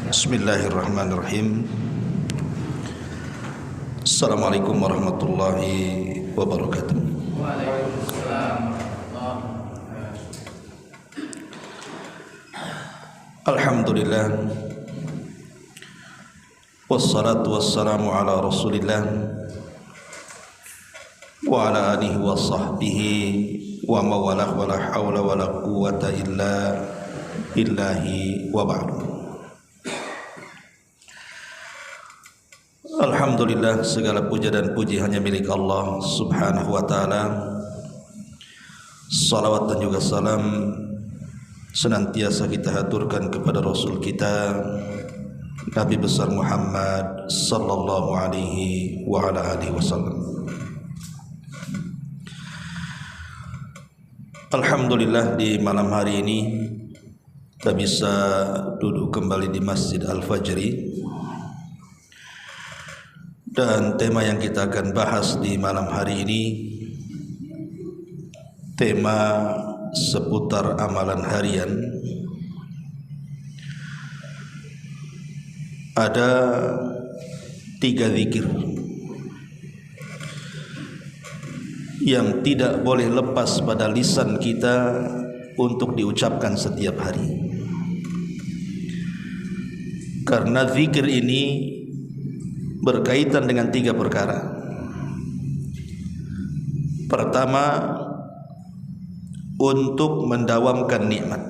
Bismillahirrahmanirrahim. Assalamualaikum warahmatullahi wabarakatuh. Waalaikumsalam. Alhamdulillah, wassalatu wassalamu ala rasulillah wa ala alihi wa sahbihi wa mawalah wa la hawla wa la quwwata illa billahi wa ba'du. Alhamdulillah, segala puja dan puji hanya milik Allah subhanahu wa ta'ala. Salawat dan juga salam senantiasa kita haturkan kepada Rasul kita Nabi besar Muhammad sallallahu alaihi wa ala alihi wasallam. Alhamdulillah, di malam hari ini kita bisa duduk kembali di Masjid Al-Fajri. Dan tema yang kita akan bahas di malam hari ini, tema seputar amalan harian. Ada 3 zikir yang tidak boleh lepas pada lisan kita untuk diucapkan setiap hari. Karena zikir ini berkaitan dengan 3 perkara. Pertama, untuk mendawamkan nikmat,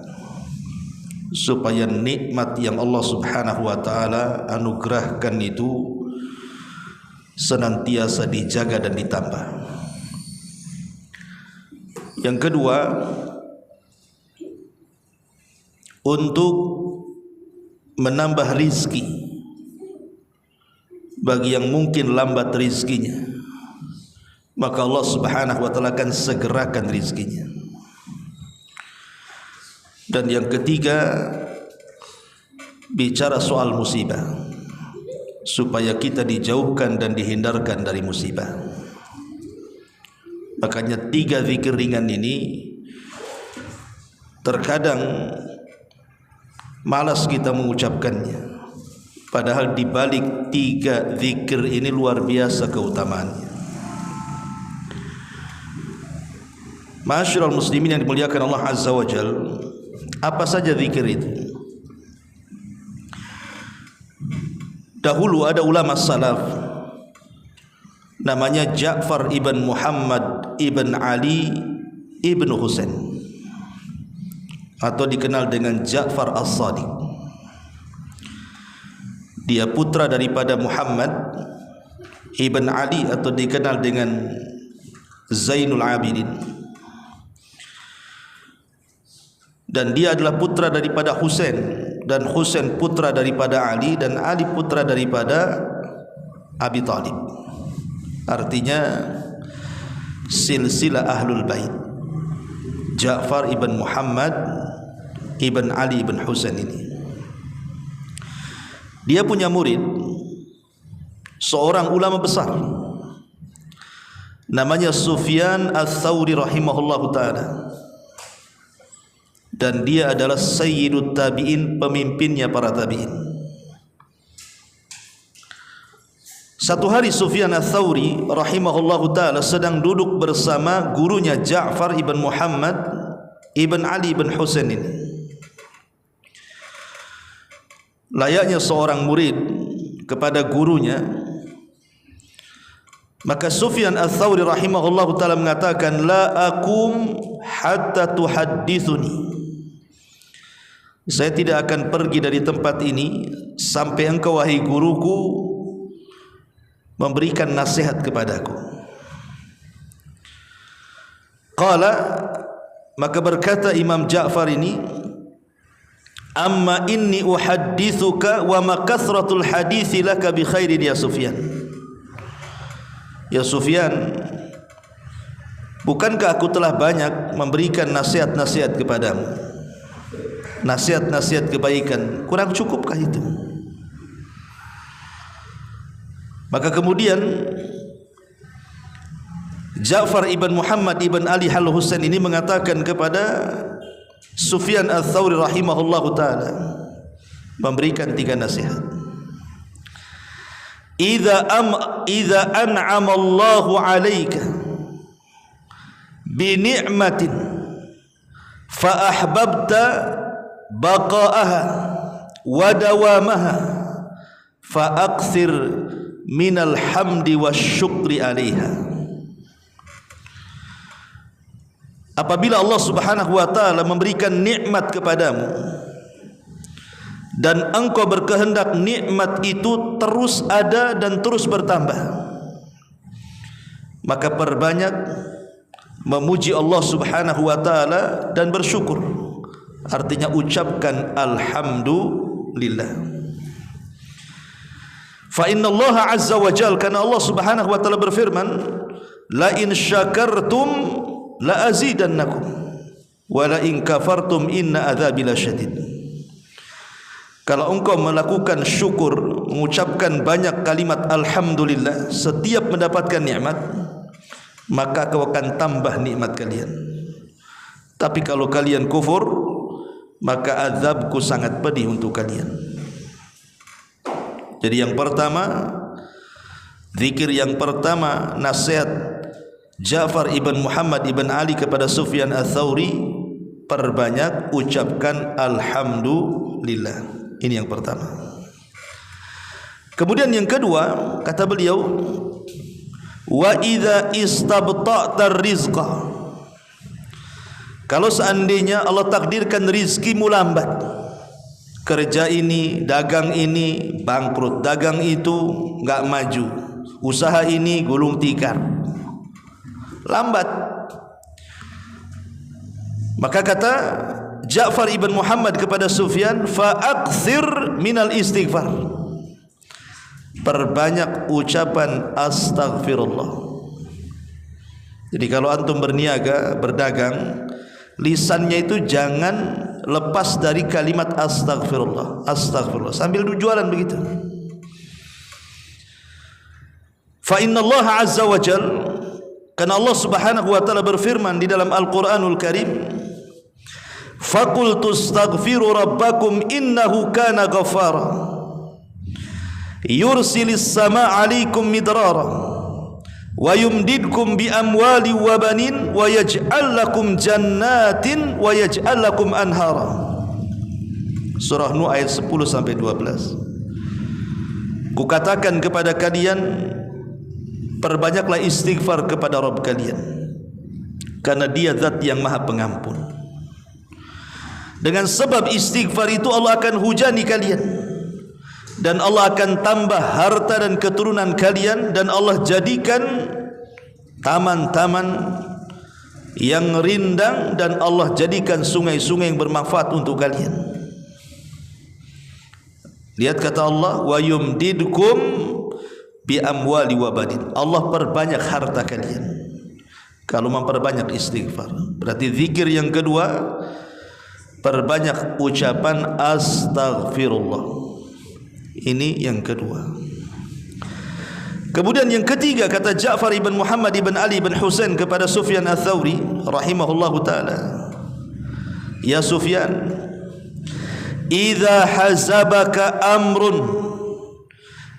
supaya nikmat yang Allah subhanahu wa ta'ala anugerahkan itu senantiasa dijaga dan ditambah. Yang kedua, untuk menambah rizki bagi yang mungkin lambat rizkinya, maka Allah subhanahu wa ta'ala akan segerakan rizkinya. Dan yang ketiga, bicara soal musibah, supaya kita dijauhkan dan dihindarkan dari musibah. Makanya 3 zikir ringan ini terkadang malas kita mengucapkannya, padahal di balik 3 zikir ini luar biasa keutamaannya. Ma'asyiral muslimin yang dimuliakan Allah azza wa jalla, apa saja zikir itu? Dahulu ada ulama salaf namanya Ja'far ibn Muhammad ibn Ali ibn Husain, atau dikenal dengan Ja'far as-Sadiq. Dia putra daripada Muhammad ibn Ali, atau dikenal dengan Zainul Abidin. Dan dia adalah putra daripada Husain, dan Husain putra daripada Ali, dan Ali putra daripada Abi Talib. Artinya silsilah ahlul bait. Ja'far ibn Muhammad ibn Ali ibn Husain ini, dia punya murid, seorang ulama besar namanya Sufyan Ats-Tsauri rahimahullahu ta'ala. Dan dia adalah sayyidut tabi'in, pemimpinnya para tabi'in. Satu hari Sufyan Ats-Tsauri rahimahullahu ta'ala sedang duduk bersama gurunya Ja'far ibn Muhammad ibn Ali ibn Husain ini. Layaknya seorang murid kepada gurunya, maka Sufyan Ats-Tsauri rahimahullahu ta'ala mengatakan, la aqum hatta tuhaddithuni, saya tidak akan pergi dari tempat ini sampai engkau wahai guruku memberikan nasihat kepadaku. Qala, maka berkata Imam Ja'far ini, amma inni uhaddithuka wa ma kathratul hadithi laka bi khairin ya Sufyan. Ya Sufyan, bukankah aku telah banyak memberikan nasihat-nasihat kepadamu, nasihat-nasihat kebaikan, kurang cukupkah itu? Maka kemudian Ja'far ibn Muhammad ibn Ali al-Husain ini mengatakan kepada Sufyan Ats-Tsauri rahimahullahu ta'ala, memberikan 3 nasihat. Idza an'ama Allahu 'alaika bi ni'matin fa ahbabta baqa'aha wa dawamaha fa aktsir minal hamdi wasyukri 'alaiha. Apabila Allah Subhanahu wa taala memberikan nikmat kepadamu dan engkau berkehendak nikmat itu terus ada dan terus bertambah, maka perbanyak memuji Allah Subhanahu wa taala dan bersyukur. Artinya ucapkan alhamdulillah. Fa inna Allah azza wa jalla, karena Allah Subhanahu wa taala berfirman, la in syakartum la azidannakum wa la in kafartum inna adzabi lasyadid. Kalau engkau melakukan syukur, mengucapkan banyak kalimat alhamdulillah setiap mendapatkan nikmat, maka kau akan tambah nikmat kalian. Tapi kalau kalian kufur, maka azabku sangat pedih untuk kalian. Jadi yang pertama, zikir yang pertama, nasihat Ja'far ibn Muhammad ibn Ali kepada Sufyan Ats-Tsauri, perbanyak ucapkan alhamdulillah. Ini yang pertama. Kemudian yang kedua, kata beliau, wa idza istabta'ta rizqa, kalau seandainya Allah takdirkan rizkimu lambat, kerja ini, dagang ini bangkrut, dagang itu enggak maju, usaha ini gulung tikar, lambat, maka kata Ja'far ibn Muhammad kepada Sufyan, fa aktsir minal istighfar, perbanyak ucapan astaghfirullah. Jadi kalau antum berniaga, berdagang, lisannya itu jangan lepas dari kalimat astaghfirullah, astaghfirullah, sambil jualan begitu. Fa innallaha azza wa jalla, karena Allah Subhanahu wa taala berfirman di dalam Al-Qur'anul Karim, faqultu astaghfiru rabbakum innahu kana ghaffara yursilis samaa 'alaikum midrara wa yumdidkum bi amwali wa banin wa yaj'al lakum jannatin wa yaj'al lakum anhara. Surah Nuh ayat 10 sampai 12. Kukatakan kepada kalian, perbanyaklah istighfar kepada Rabb kalian, karena Dia zat yang Maha Pengampun. Dengan sebab istighfar itu Allah akan hujani kalian, dan Allah akan tambah harta dan keturunan kalian, dan Allah jadikan taman-taman yang rindang, dan Allah jadikan sungai-sungai yang bermanfaat untuk kalian. Lihat kata Allah, wa yumdidkum bi amwali wa banin, Allah perbanyak harta kalian kalau memperbanyak istighfar. Berarti zikir yang kedua, perbanyak ucapan astaghfirullah. Ini yang kedua. Kemudian yang ketiga, kata Ja'far ibn Muhammad ibn Ali ibn Husain kepada Sufyan Ats-Tsauri rahimahullahu taala, ya Sufyan, idza hazabaka amrun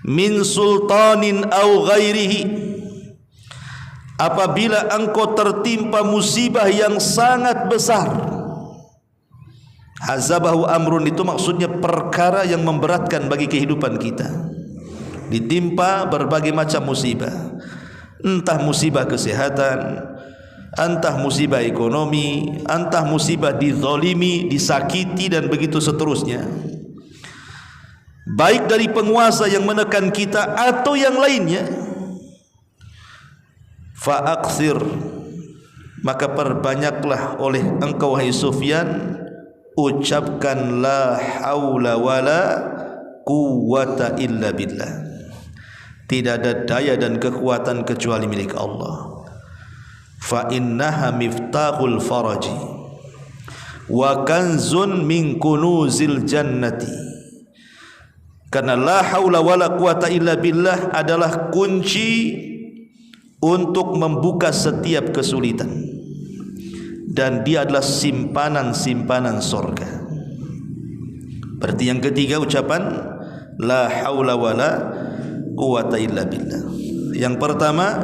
min sultanin aw ghairihi, apabila engkau tertimpa musibah yang sangat besar. Hazabahu amrun itu maksudnya perkara yang memberatkan bagi kehidupan kita, ditimpa berbagai macam musibah, entah musibah kesehatan, entah musibah ekonomi, entah musibah dizalimi, disakiti, dan begitu seterusnya, baik dari penguasa yang menekan kita atau yang lainnya. Fa aktsir, maka perbanyaklah oleh engkau wahai Sufyan, ucapkan la haula wala quwwata illa billah, tidak ada daya dan kekuatan kecuali milik Allah. Fa innaha miftahul faraji wa kanzun min kunuzil jannati, karena la haula wala quwwata illa billah adalah kunci untuk membuka setiap kesulitan, dan dia adalah simpanan-simpanan surga. Berarti yang ketiga ucapan la haula wala quwata illa billah. Yang pertama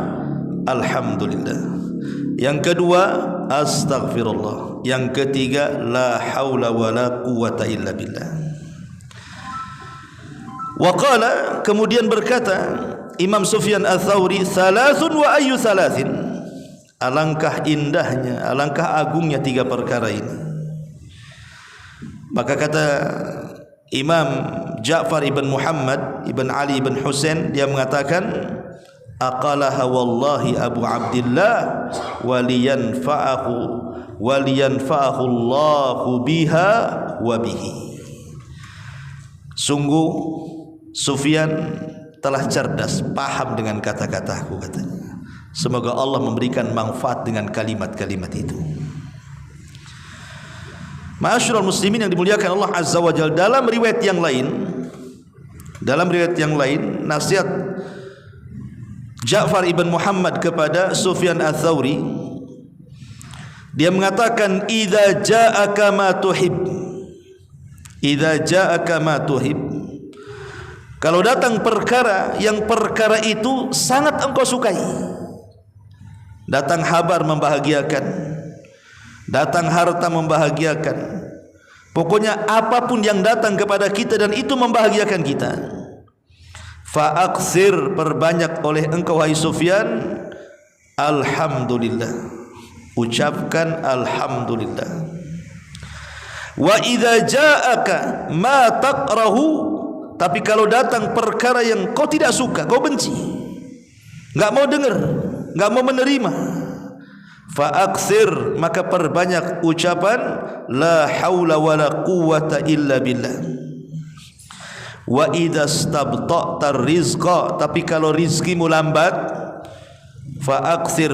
alhamdulillah. Yang kedua astaghfirullah. Yang ketiga la haula wala quwata illa billah. Wa qala, kemudian berkata Imam Sufyan Ats-Tsauri, thalathun wa ayyu thalathin. Alangkah indahnya, alangkah agungnya tiga perkara ini. Maka kata Imam Ja'far ibn Muhammad ibn Ali ibn Husain, dia mengatakan aqalaha wallahi Abu Abdillah waliyanfa'ahu Allahu biha wa bihi. Sungguh Sufyan telah cerdas, paham dengan kata-kataku, katanya. Semoga Allah memberikan manfaat dengan kalimat-kalimat itu. Ma'asyiral muslimin yang dimuliakan Allah Azza wa Jalla, dalam riwayat yang lain, nasihat Ja'far ibn Muhammad kepada Sufyan Ats-Tsauri, dia mengatakan idza ja'aka ma tuhib, kalau datang perkara yang perkara itu sangat engkau sukai, datang kabar membahagiakan, datang harta membahagiakan, pokoknya apapun yang datang kepada kita dan itu membahagiakan kita, fa'aksir, perbanyak oleh engkau wahai Sufyan alhamdulillah, ucapkan alhamdulillah. Wa idza ja'aka ma taqrahu, tapi kalau datang perkara yang kau tidak suka, kau benci, enggak mau dengar, enggak mau menerima, fa'aksir, maka perbanyak ucapan la haula wala quwata illa billah. Wa idza stabta'ta rizqa, tapi kalau rizkimu lambat, fa'aksir,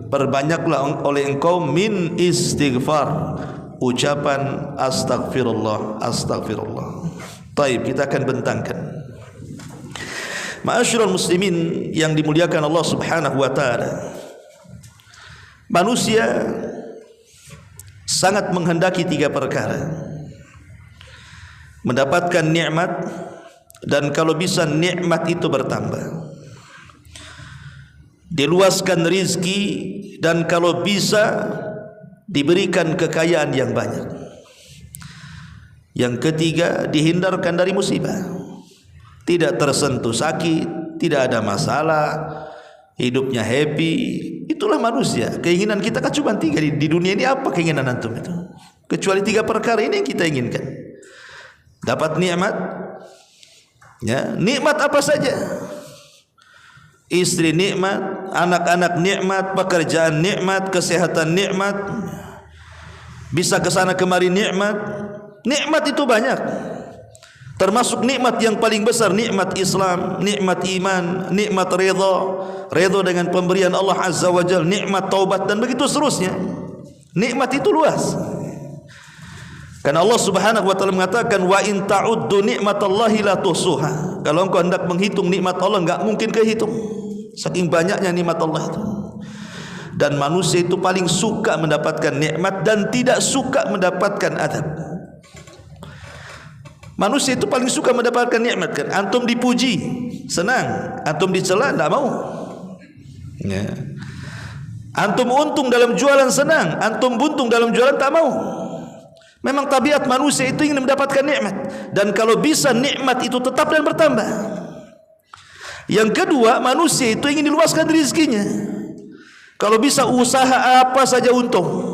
perbanyaklah oleh engkau min istighfar, ucapan astagfirullah, astagfirullah. Taib, kita akan bentangkan. Ma'asyiral muslimin yang dimuliakan Allah Subhanahu wa taala, manusia sangat menghendaki tiga perkara: mendapatkan nikmat, dan kalau bisa nikmat itu bertambah, diluaskan rizki, dan kalau bisa diberikan kekayaan yang banyak. Yang ketiga, dihindarkan dari musibah, tidak tersentuh sakit, tidak ada masalah, hidupnya happy. Itulah manusia. Keinginan kita kan cuma tiga di dunia ini. Apa keinginan antum itu? Kecuali tiga perkara ini yang kita inginkan. Dapat nikmat, ya, nikmat apa saja. Istri nikmat, anak-anak nikmat, pekerjaan nikmat, kesehatan nikmat, bisa ke sana kemari nikmat. Nikmat itu banyak. Termasuk nikmat yang paling besar, nikmat Islam, nikmat iman, nikmat redha dengan pemberian Allah Azza wa Jalla, nikmat taubat, dan begitu seterusnya. Nikmat itu luas. Karena Allah Subhanahu wa taala mengatakan wa in ta'uddu nikmatallahi la tuhsuha. Kalau engkau hendak menghitung nikmat Allah, enggak mungkin kehitung. Saking banyaknya nikmat Allah itu. Dan manusia itu paling suka mendapatkan nikmat dan tidak suka mendapatkan azab. Manusia itu paling suka mendapatkan nikmat kan. Antum dipuji, senang. Antum dicela, tidak mau, ya. Antum untung dalam jualan, senang. Antum buntung dalam jualan, tak mau. Memang tabiat manusia itu ingin mendapatkan nikmat, dan kalau bisa nikmat itu tetap dan bertambah. Yang kedua, manusia itu ingin diluaskan rezekinya. Kalau bisa usaha apa saja untung.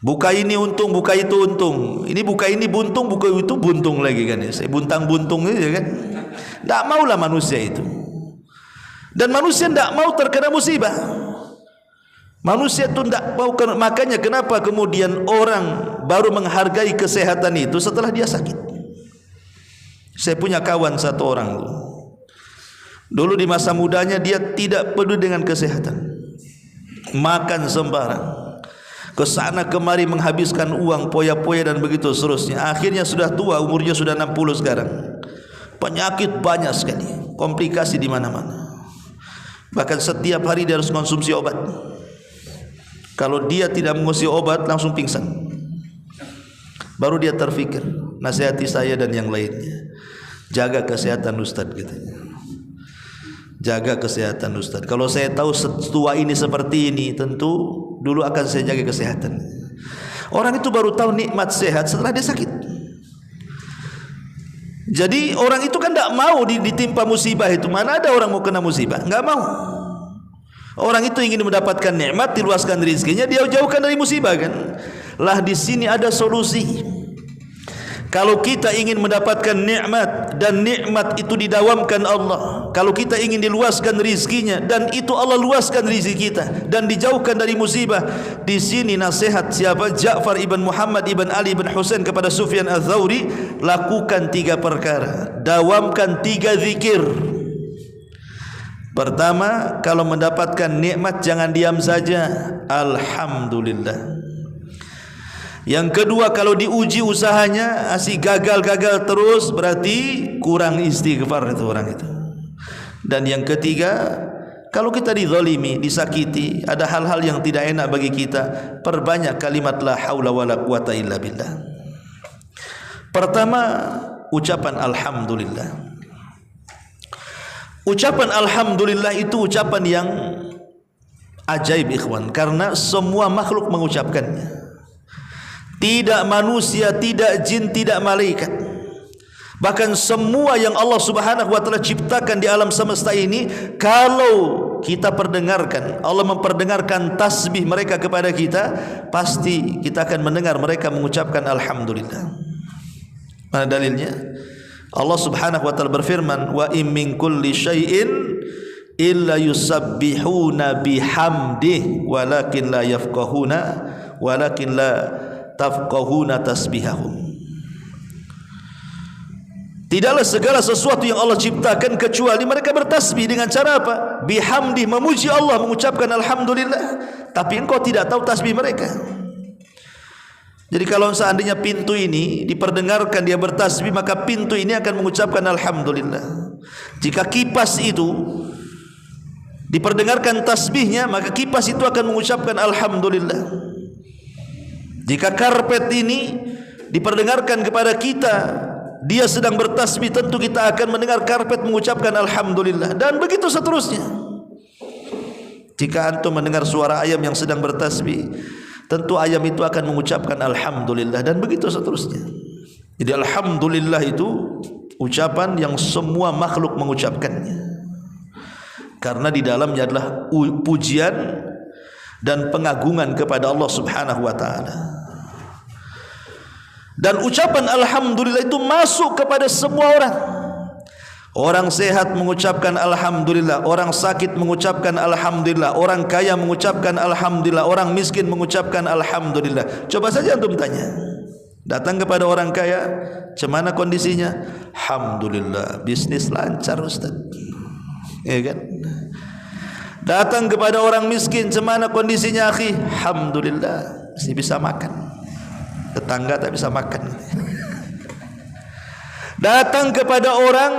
Buka ini untung, buka itu untung. Ini buka ini buntung, buka itu buntung lagi kan. Saya buntang-buntung itu kan. Tak maulah manusia itu. Dan manusia tidak mau terkena musibah. Manusia itu tidak mau. Makanya kenapa kemudian orang baru menghargai kesehatan itu setelah dia sakit. Saya punya kawan satu orang. Dulu di masa mudanya dia tidak peduli dengan kesehatan. Makan sembarang, kesana kemari menghabiskan uang poya-poya dan begitu seterusnya. Akhirnya sudah tua, umurnya sudah 60 sekarang. Penyakit banyak sekali, komplikasi di mana-mana. Bahkan setiap hari dia harus konsumsi obat. Kalau dia tidak mengonsumsi obat langsung pingsan. Baru dia terfikir, nasihati saya dan yang lainnya. Jaga kesehatan Ustaz gitu. Jaga kesehatan Ustaz. Kalau saya tahu setua ini seperti ini, tentu dulu akan saya jaga kesehatan. Orang itu baru tahu nikmat sehat setelah dia sakit. Jadi orang itu kan tidak mau ditimpa musibah itu. Mana ada orang mau kena musibah? Enggak mau. Orang itu ingin mendapatkan nikmat, diluaskan rezekinya, dia jauhkan dari musibah kan. Lah di sini ada solusi. Kalau kita ingin mendapatkan nikmat dan nikmat itu didawamkan Allah, kalau kita ingin diluaskan rezekinya dan itu Allah luaskan rezeki kita dan dijauhkan dari musibah, di sini nasihat siapa? Ja'far ibn Muhammad ibn Ali ibn Husain kepada Sufyan Ats-Tsauri, lakukan 3 perkara, dawamkan 3 zikir. Pertama, kalau mendapatkan nikmat jangan diam saja, alhamdulillah. Yang kedua, kalau diuji usahanya masih gagal terus, berarti kurang istighfar itu orang itu. Dan yang ketiga, kalau kita dizalimi, disakiti, ada hal-hal yang tidak enak bagi kita, perbanyak kalimat la haula wala quwata illa billah. Pertama, ucapan alhamdulillah. Ucapan alhamdulillah itu ucapan yang ajaib ikhwan, karena semua makhluk mengucapkannya. Tidak manusia, tidak jin, tidak malaikat. Bahkan semua yang Allah Subhanahu wa taala ciptakan di alam semesta ini, kalau kita perdengarkan, Allah memperdengarkan tasbih mereka kepada kita, pasti kita akan mendengar mereka mengucapkan alhamdulillah. Mana dalilnya? Allah Subhanahu wa taala berfirman, wa in min kulli syai'in illa yusabbihuna bihamdihi walakin la yafqahuna walakin la tafqahuna tasbihahum. Tidaklah segala sesuatu yang Allah ciptakan kecuali mereka bertasbih dengan cara apa? Bihamdi, memuji Allah, mengucapkan alhamdulillah. Tapi engkau tidak tahu tasbih mereka. Jadi kalau seandainya pintu ini diperdengarkan dia bertasbih, maka pintu ini akan mengucapkan alhamdulillah. Jika kipas itu diperdengarkan tasbihnya, maka kipas itu akan mengucapkan alhamdulillah. Jika karpet ini diperdengarkan kepada kita, dia sedang bertasbih, tentu kita akan mendengar karpet mengucapkan alhamdulillah, dan begitu seterusnya. Jika antum mendengar suara ayam yang sedang bertasbih, tentu ayam itu akan mengucapkan alhamdulillah, dan begitu seterusnya. Jadi alhamdulillah itu ucapan yang semua makhluk mengucapkannya, karena di dalamnya adalah pujian dan pengagungan kepada Allah Subhanahu wa taala. Dan ucapan alhamdulillah itu masuk kepada semua orang. Orang sehat mengucapkan alhamdulillah, orang sakit mengucapkan alhamdulillah, orang kaya mengucapkan alhamdulillah, orang miskin mengucapkan alhamdulillah. Coba saja antum tanya, datang kepada orang kaya, "Cemana kondisinya?" "Alhamdulillah, bisnis lancar Ustaz." Ya kan? Datang kepada orang miskin, "Cemana kondisinya akhi?" "Alhamdulillah, masih bisa makan." Tetangga tak bisa makan. Datang kepada orang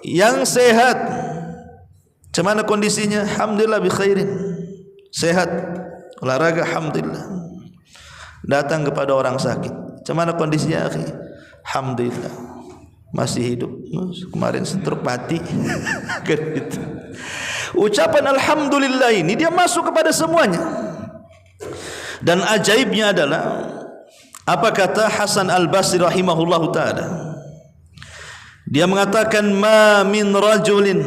yang sehat, "Cemana kondisinya?" "Alhamdulillah bi khairin." Sehat, olahraga, alhamdulillah. Datang kepada orang sakit, "Cemana kondisinya akhi?" "Alhamdulillah, masih hidup. Kemarin stroke mati." Kan gitu. Ucapan alhamdulillah ini dia masuk kepada semuanya. Dan ajaibnya adalah apa kata Hasan Al-Basri rahimahullahu taala? Dia mengatakan, "Ma min rajulin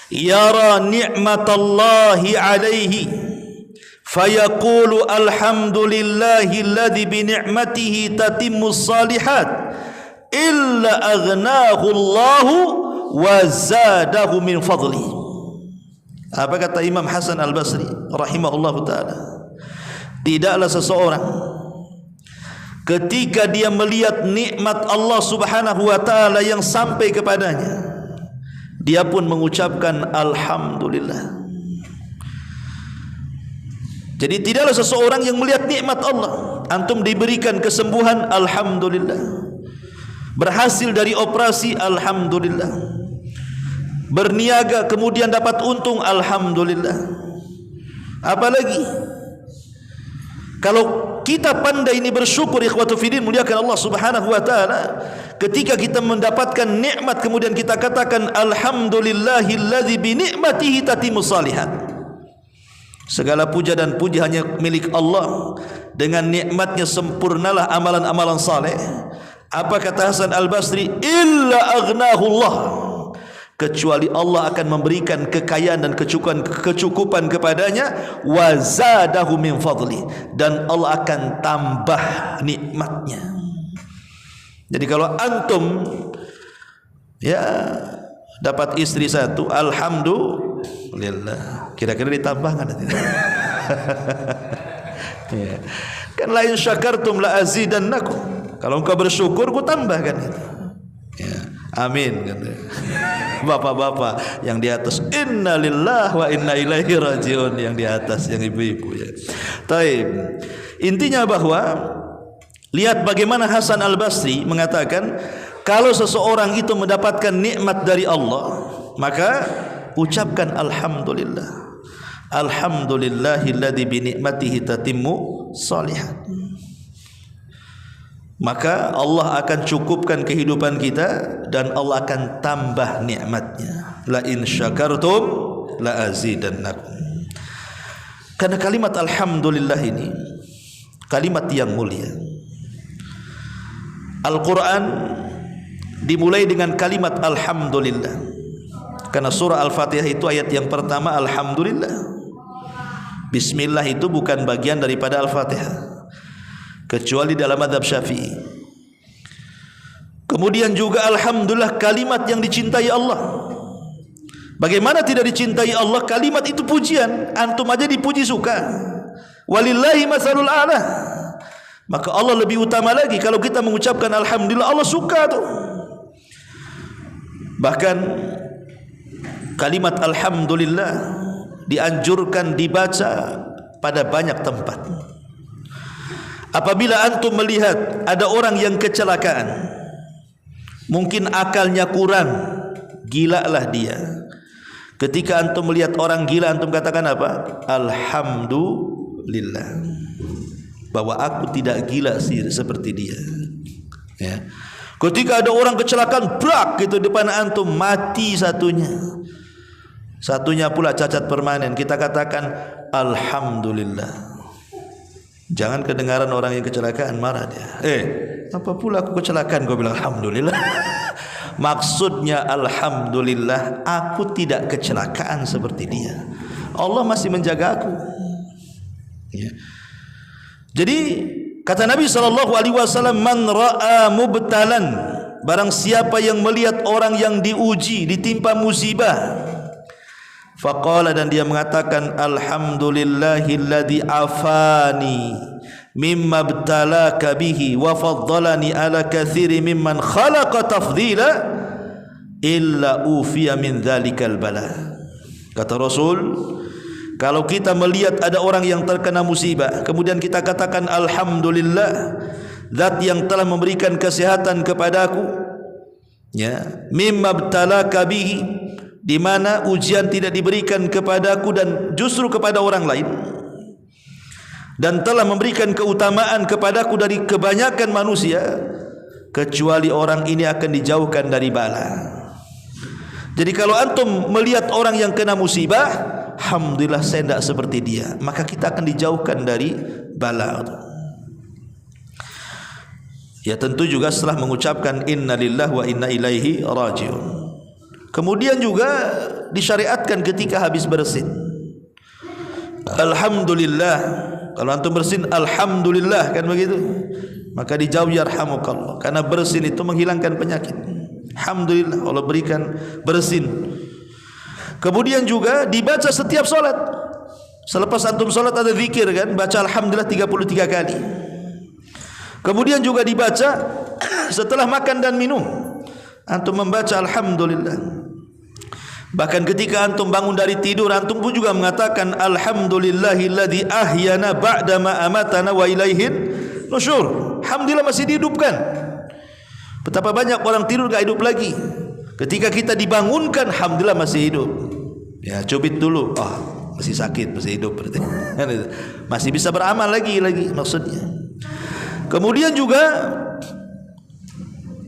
yara ni'matallahi alaihi fayaqulu alhamdulillahi alladhi bi ni'matihi tatimmus salihat illa aghnahu Allahu wa zadahu min fadli." Apa kata Imam Hasan Al-Basri rahimahullahu taala? Tidaklah seseorang ketika dia melihat nikmat Allah Subhanahu wa taala yang sampai kepadanya, dia pun mengucapkan alhamdulillah. Jadi tidaklah seseorang yang melihat nikmat Allah, antum diberikan kesembuhan, alhamdulillah. Berhasil dari operasi, alhamdulillah. Berniaga kemudian dapat untung, alhamdulillah. Apalagi kalau kita pandai ini bersyukur, ikhwatu fiddin, muliakan Allah Subhanahu wa taala, ketika kita mendapatkan nikmat kemudian kita katakan alhamdulillahilladzi bi ni'matihi tatimmus shalihat. Segala puja dan puji hanya milik Allah, dengan nikmatnya sempurnalah amalan-amalan saleh. Apa kata Hasan Al-Basri? Illa aghnahullah, kecuali Allah akan memberikan kekayaan dan kecukupan kepadanya, wa zadahu min fadli, dan Allah akan tambah nikmatnya. Jadi kalau antum dapat istri satu, alhamdulillah, kira-kira ditambahkan nanti. Kan la in syakartum la azidannakum, kalau engkau bersyukur ku tambahkan itu. Amin. Bapak-bapak yang di atas, inna lillahi wa inna ilaihi rajiun, yang di atas, yang ibu-ibu ya. Taib. Intinya bahwa lihat bagaimana Hasan Al-Basri mengatakan, kalau seseorang itu mendapatkan nikmat dari Allah, maka ucapkan alhamdulillah. Alhamdulillahilladzi bi ni'matihi tatimmu shalihat. Maka Allah akan cukupkan kehidupan kita dan Allah akan tambah nikmatnya. La in syakartum la azidannakum. Karena kalimat alhamdulillah ini kalimat yang mulia. Al-Quran dimulai dengan kalimat alhamdulillah, karena surah Al-Fatihah itu ayat yang pertama alhamdulillah. Bismillah itu bukan bagian daripada Al-Fatihah, kecuali dalam mazhab Syafi'i. Kemudian juga alhamdulillah kalimat yang dicintai Allah. Bagaimana tidak dicintai Allah? Kalimat itu pujian, antum aja dipuji suka. Walillahi masalul a'la. Maka Allah lebih utama lagi kalau kita mengucapkan alhamdulillah, Allah suka tuh. Bahkan kalimat alhamdulillah dianjurkan dibaca pada banyak tempat. Apabila antum melihat ada orang yang kecelakaan, mungkin akalnya kurang, gila lah dia. Ketika antum melihat orang gila, antum katakan apa? Alhamdulillah, bahwa aku tidak gila seperti dia. Ya. Ketika ada orang kecelakaan, brak gitu depan antum, mati satunya pula cacat permanen, kita katakan alhamdulillah. Jangan kedengaran orang yang kecelakaan marah dia. Apa pula aku kecelakaan, kau bilang alhamdulillah. Maksudnya alhamdulillah, aku tidak kecelakaan seperti dia. Allah masih menjaga aku. Ya. Jadi kata Nabi SAW, man ra'a mubtalan, barang siapa yang melihat orang yang diuji, ditimpa musibah, faqala, dan dia mengatakan alhamdulillahilladzi afani mimma btalaka bihi wa faddalani ala katsiri mimman khalaqa tafdila illa ufiya min dzalikal bala. Kata Rasul, kalau kita melihat ada orang yang terkena musibah, kemudian kita katakan alhamdulillah, zat yang telah memberikan kesehatan kepadaku, ya, mimma btalaka bihi, di mana ujian tidak diberikan kepadaku dan justru kepada orang lain, dan telah memberikan keutamaan kepadaku dari kebanyakan manusia, kecuali orang ini akan dijauhkan dari bala. Jadi kalau antum melihat orang yang kena musibah, alhamdulillah saya tidak seperti dia, maka kita akan dijauhkan dari bala. Ya tentu juga setelah mengucapkan inna lillahi wa inna ilaihi rajiun. Kemudian juga disyariatkan ketika habis bersin, alhamdulillah. Kalau antum bersin alhamdulillah, kan begitu, maka dijawab yarhamukallah, karena bersin itu menghilangkan penyakit. Alhamdulillah Allah berikan bersin. Kemudian juga dibaca setiap solat. Selepas antum solat ada zikir kan, baca alhamdulillah 33 kali. Kemudian juga dibaca setelah makan dan minum, antum membaca alhamdulillah. Bahkan ketika antum bangun dari tidur, antum pun juga mengatakan alhamdulillahilladzi ahyana ba'da ma amatana wa ilaihin nusyur. Alhamdulillah masih dihidupkan. Betapa banyak orang tidur gak hidup lagi. Ketika kita dibangunkan, alhamdulillah masih hidup. Ya, cubit dulu, masih sakit, masih hidup berarti. Masih bisa beramal lagi maksudnya. Kemudian juga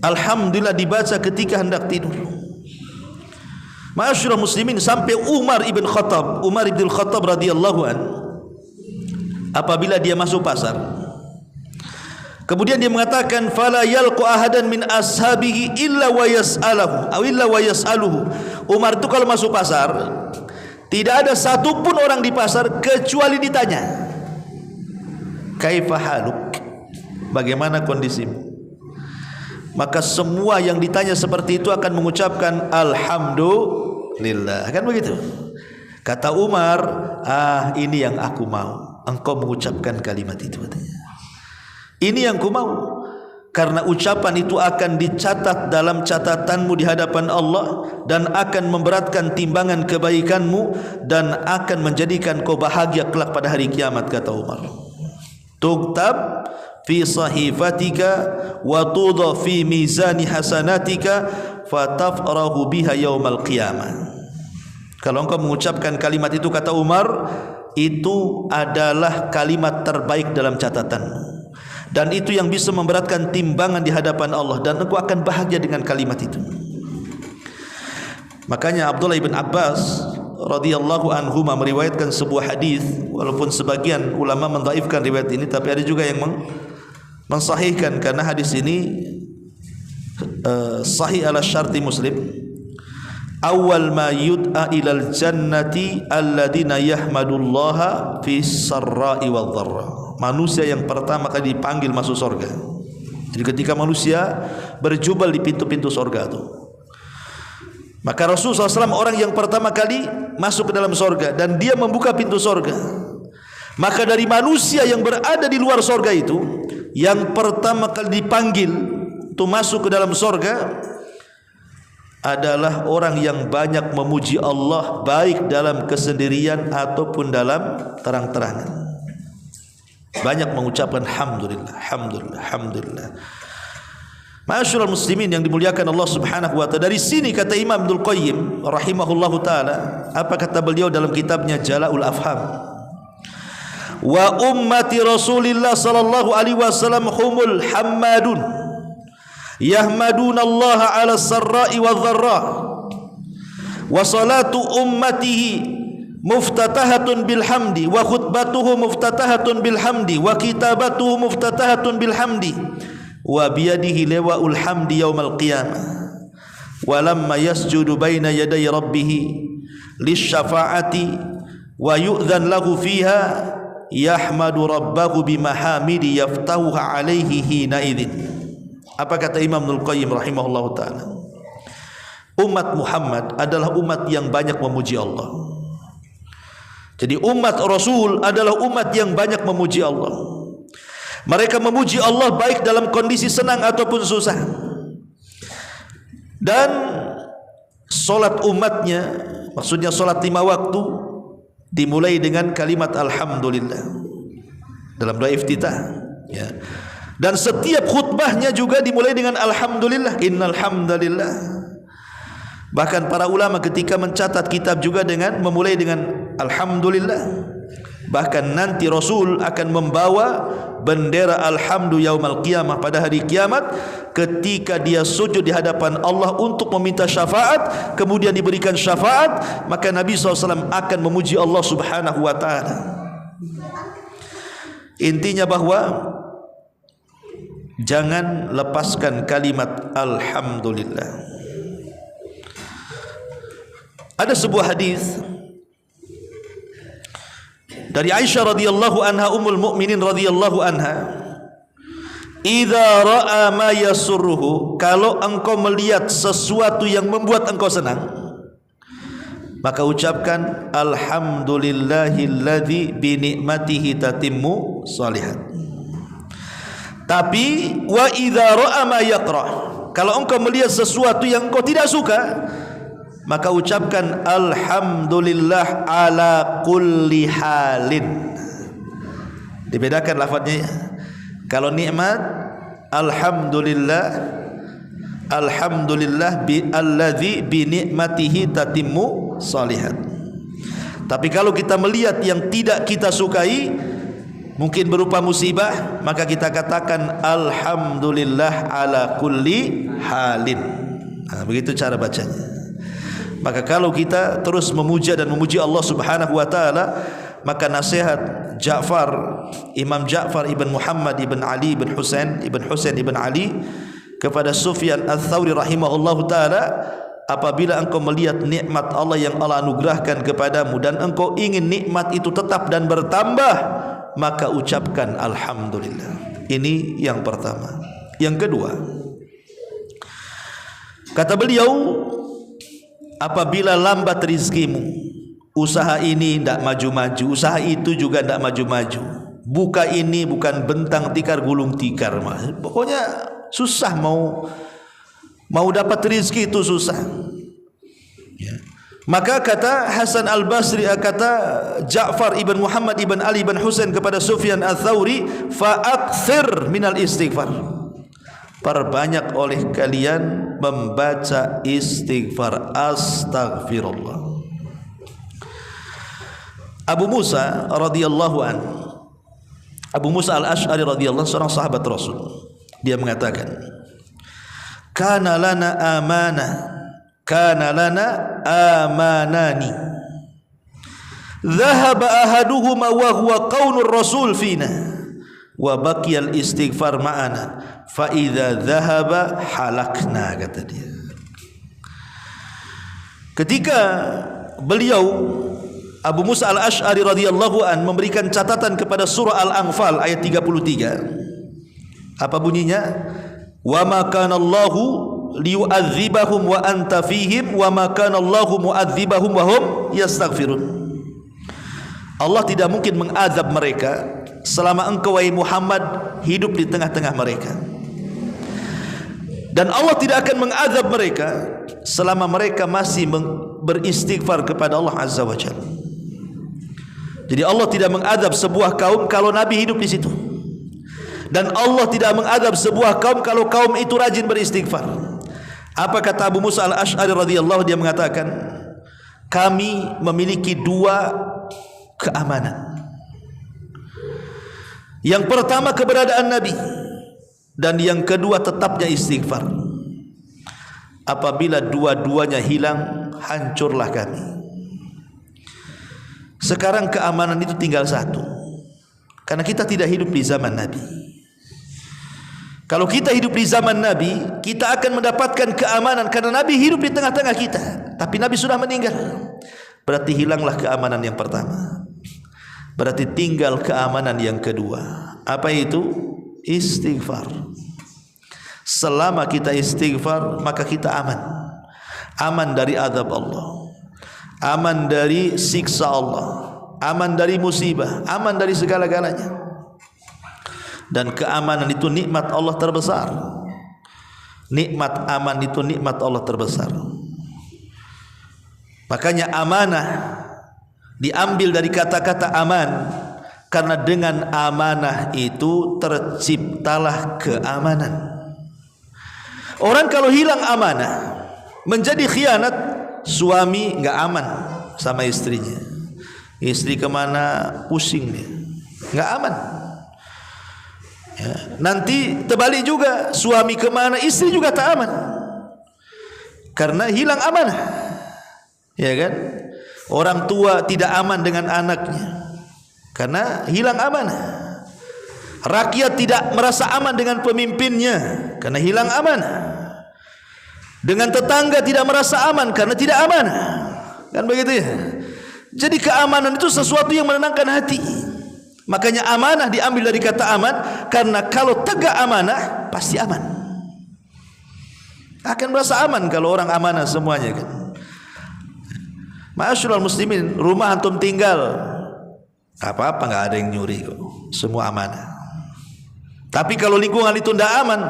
alhamdulillah dibaca ketika hendak tidur. Ma'asyiral muslimin, sampai Umar ibn Khattab radhiyallahu an, apabila dia masuk pasar, kemudian dia mengatakan fala yalqu ahadan min ashabihi illa wa yas'aluhu. Umar itu kalau masuk pasar tidak ada satupun orang di pasar kecuali ditanya, kaifa haluk, bagaimana kondisimu? Maka semua yang ditanya seperti itu akan mengucapkan alhamdulillah, kan begitu. Kata Umar, ini yang aku mau, engkau mengucapkan kalimat itu. Ini yang ku mau, karena ucapan itu akan dicatat dalam catatanmu di hadapan Allah dan akan memberatkan timbangan kebaikanmu dan akan menjadikan kau bahagia kelak pada hari kiamat, kata Umar. Tuktab fi sahifatika wa tudha fi mizani hasanatika fatafrahu biha yaumal qiyamah. Kalau engkau mengucapkan kalimat itu, kata Umar, itu adalah kalimat terbaik dalam catatanmu, dan itu yang bisa memberatkan timbangan di hadapan Allah, dan engkau akan bahagia dengan kalimat itu. Makanya Abdullah ibn Abbas radhiyallahu anhuma meriwayatkan sebuah hadis, walaupun sebagian ulama mendhaifkan riwayat ini, tapi ada juga yang mensahihkan karena hadis ini sahih ala syarti Muslim. Awal ma yud'a ilal jannati alladina yahmadullaha fi sarra'i wal dharra. Manusia yang pertama kali dipanggil masuk surga. Jadi ketika manusia berjubel di pintu-pintu surga itu, maka Rasulullah SAW orang yang pertama kali masuk ke dalam surga, dan dia membuka pintu surga. Maka dari manusia yang berada di luar surga itu, yang pertama kali dipanggil untuk masuk ke dalam surga adalah orang yang banyak memuji Allah, baik dalam kesendirian ataupun dalam terang-terangan. Banyak mengucapkan alhamdulillah, alhamdulillah, alhamdulillah. Ma'asyiral muslimin yang dimuliakan Allah Subhanahu wa taala. Dari sini kata Imam Ibnul Qayyim rahimahullahu taala, apa kata beliau dalam kitabnya Jala'ul Afham? Wa ummati Rasulillah sallallahu alaihi wasallam humul hammadun yahmaduna Allah ala sarra'i wa dharra, wa salatu ummatihi muftatahatun bilhamdi, wa khutbatuhu muftatahatun bilhamdi, wa kitabatuhu muftatahatun bilhamdi, wa biyadihi lewa'ul hamdi yaumal qiyamah, wa lamma yasjudu baina yaday rabbih lisyafa'ati wa yu'dhan lahu fiha yahmadu rabbahu bimahamidi yaftahuha alaihi hina idzin. Apa kata Imam Ibnul Qayyim rahimahullahu taala? Umat Muhammad adalah umat yang banyak memuji Allah. Jadi umat Rasul adalah umat yang banyak memuji Allah. Mereka memuji Allah baik dalam kondisi senang ataupun susah. Dan solat umatnya, maksudnya solat 5 waktu, dimulai dengan kalimat alhamdulillah dalam doa iftitah, ya. Dan setiap khutbahnya juga dimulai dengan alhamdulillah, innal hamdalillah. Bahkan para ulama ketika mencatat kitab juga dengan memulai dengan alhamdulillah. Bahkan nanti Rasul akan membawa bendera alhamdu yaumal qiyamah pada hari kiamat, ketika dia sujud di hadapan Allah untuk meminta syafaat, kemudian diberikan syafaat, maka Nabi SAW akan memuji Allah Subhanahu wa ta'ala. Intinya bahwa jangan lepaskan kalimat alhamdulillah. Ada sebuah hadis dari Aisyah radhiyallahu anha, ummul mukminin radhiyallahu anha, idza ra'a ma yasurruhu, kalau engkau melihat sesuatu yang membuat engkau senang, maka ucapkan alhamdulillahilladzi bi ni'matihi tatimmu shalihat. Tapi wa idza ra'a ma yakrah, kalau engkau melihat sesuatu yang engkau tidak suka, maka ucapkan alhamdulillah ala kulli halin. Dibedakan lafadznya ya. Kalau nikmat alhamdulillah, alhamdulillah bi alladzi bi ni'matihi tatimmu shalihat. Tapi kalau kita melihat yang tidak kita sukai, mungkin berupa musibah, maka kita katakan alhamdulillah ala kulli halin. Begitu cara bacanya. Maka kalau kita terus memuja dan memuji Allah Subhanahu wa taala, maka nasihat Imam Ja'far ibn Muhammad ibn Ali ibn Husain ibn Ali kepada Sufyan Ats-Tsauri rahimahullahu taala, apabila engkau melihat nikmat Allah yang Allah anugerahkan kepadamu dan engkau ingin nikmat itu tetap dan bertambah, maka ucapkan alhamdulillah. Ini yang pertama. Yang kedua, kata beliau, apabila lambat rizkimu, usaha ini tidak maju-maju, usaha itu juga tidak maju-maju, buka ini bukan bentang tikar gulung tikar, pokoknya susah mau dapat rizki itu susah, ya. Maka kata Hasan Al-Basri, kata Ja'far ibn Muhammad ibn Ali ibn Husain kepada Sufyan Ats-Tsauri, fa'aktsir minal istighfar, perbanyak oleh kalian membaca istighfar, astaghfirullah. Abu Musa radhiyallahu an, Abu Musa Al-Asy'ari radhiyallahu, seorang sahabat Rasul, dia mengatakan, kana lana amanani dhahaba ahaduhuma wa huwa qaulur rasul fina wa baqiyal istighfar ma'ana fa idza dhahaba halakna, kata dia. Ketika beliau Abu Musa Al-Asy'ari radhiyallahu an memberikan catatan kepada surah Al-Anfal ayat 33, apa bunyinya? Wa ma kana Allahu liyu'adzibahum wa anta fihim wa ma kana Allahu mu'adzibahum wa hum yastaghfirun. Allah tidak mungkin mengazab mereka selama engkau wahai Muhammad hidup di tengah-tengah mereka, dan Allah tidak akan mengazab mereka selama mereka masih beristighfar kepada Allah Azza wa Jalla. Jadi Allah tidak mengazab sebuah kaum kalau Nabi hidup di situ, dan Allah tidak mengazab sebuah kaum kalau kaum itu rajin beristighfar. Apa kata Abu Musa Al-Asy'ari radhiyallahu, dia mengatakan, kami memiliki dua keamanan. Yang pertama keberadaan Nabi, dan yang kedua tetapnya istighfar. Apabila dua-duanya hilang, hancurlah kami. Sekarang keamanan itu tinggal satu, karena kita tidak hidup di zaman Nabi. Kalau kita hidup di zaman Nabi, kita akan mendapatkan keamanan karena Nabi hidup di tengah-tengah kita. Tapi Nabi sudah meninggal, berarti hilanglah keamanan yang pertama. Berarti tinggal keamanan yang kedua. Apa itu? Istighfar. Selama kita istighfar, maka kita aman. Aman dari azab Allah, aman dari siksa Allah, aman dari musibah, aman dari segala-galanya. Dan keamanan itu nikmat Allah terbesar. Nikmat aman itu nikmat Allah terbesar. Makanya amanah diambil dari kata-kata aman, karena dengan amanah itu terciptalah keamanan. Orang kalau hilang amanah, menjadi khianat. Suami enggak aman sama istrinya, istri kemana pusing dia, enggak aman. Ya, nanti terbalik juga, suami kemana istri juga tak aman, karena hilang amanah, ya kan? Orang tua tidak aman dengan anaknya karena hilang amanah. Rakyat tidak merasa aman dengan pemimpinnya karena hilang amanah. Dengan tetangga tidak merasa aman karena tidak amanah, kan begitu ya? Jadi keamanan itu sesuatu yang menenangkan hati. Makanya amanah diambil dari kata aman, karena kalau tegak amanah pasti aman. Akan merasa aman kalau orang amanah semuanya kan. Ma'asyiral muslimin, rumah antum tinggal apa-apa enggak ada yang nyuri kok. Semua amanah. Tapi kalau lingkungan itu tidak aman,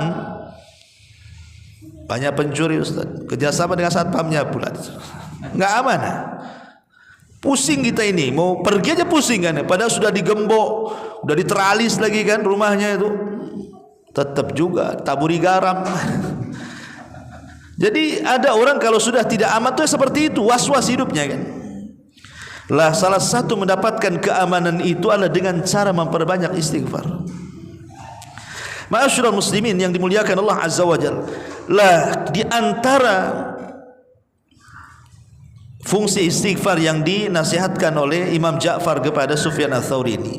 banyak pencuri Ustaz. Kerjasama dengan satpamnya pula, enggak amanah. Pusing kita ini, mau pergi aja pusing kan, padahal sudah digembok, sudah diteralis lagi kan rumahnya itu, tetap juga taburi garam. Jadi ada orang kalau sudah tidak aman tuh seperti itu, was-was hidupnya kan. Lah salah satu mendapatkan keamanan itu adalah dengan cara memperbanyak istighfar. Ma'asyiral muslimin yang dimuliakan Allah Azza wa Jalla, lah di antara fungsi istighfar yang dinasihatkan oleh Imam Ja'far kepada Sufyan Ats-Tsauri ini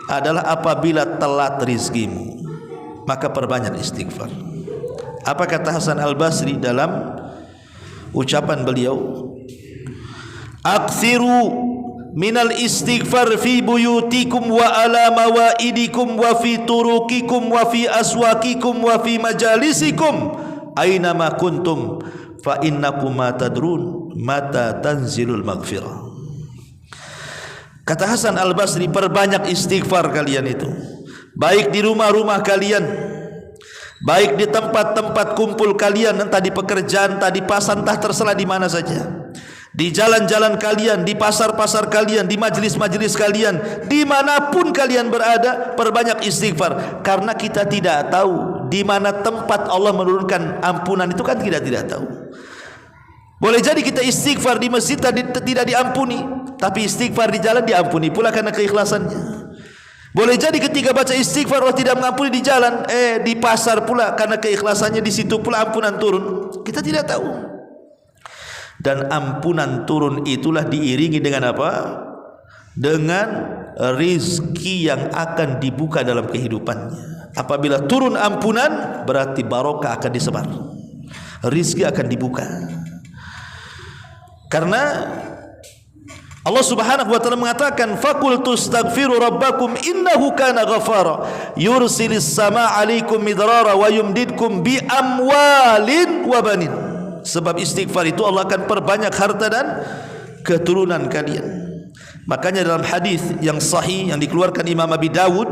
adalah apabila telat rizkimu, maka perbanyak istighfar. Apa kata Hasan Al-Basri dalam ucapan beliau? Aktsiru minal istighfar fi buyutikum wa ala mawaidikum wa fi turukikum wa fi aswaqikum wa fi majalisikum aina ma kuntum fa innakum ma tadrun mata tanzilul maghfirah. Kata Hasan Al-Basri, perbanyak istighfar kalian itu, baik di rumah-rumah kalian, baik di tempat-tempat kumpul kalian, entah di pekerjaan, entah di pasar, entah terserah di mana saja, di jalan-jalan kalian, di pasar-pasar kalian, di majlis-majlis kalian, dimanapun kalian berada, perbanyak istighfar. Karena kita tidak tahu di mana tempat Allah menurunkan ampunan itu, kan kita tidak tahu. Boleh jadi kita istighfar di masjid tidak diampuni, tapi istighfar di jalan diampuni pula karena keikhlasannya. Boleh jadi ketika baca istighfar Allah tidak mengampuni di jalan, di pasar pula karena keikhlasannya, di situ pula ampunan turun. Kita tidak tahu. Dan ampunan turun itulah diiringi dengan apa? Dengan rizki yang akan dibuka dalam kehidupannya. Apabila turun ampunan, berarti barokah akan disebar, rizki akan dibuka. Karena Allah Subhanahu wa taala mengatakan, faqul tastaghfiru rabbakum innahu kana ghafara yursilis samaa 'alaikum midrara wa yumdidkum bi amwalin wa banin. Sebab istighfar itu Allah akan perbanyak harta dan keturunan kalian. Makanya dalam hadis yang sahih yang dikeluarkan Imam Abi Dawud,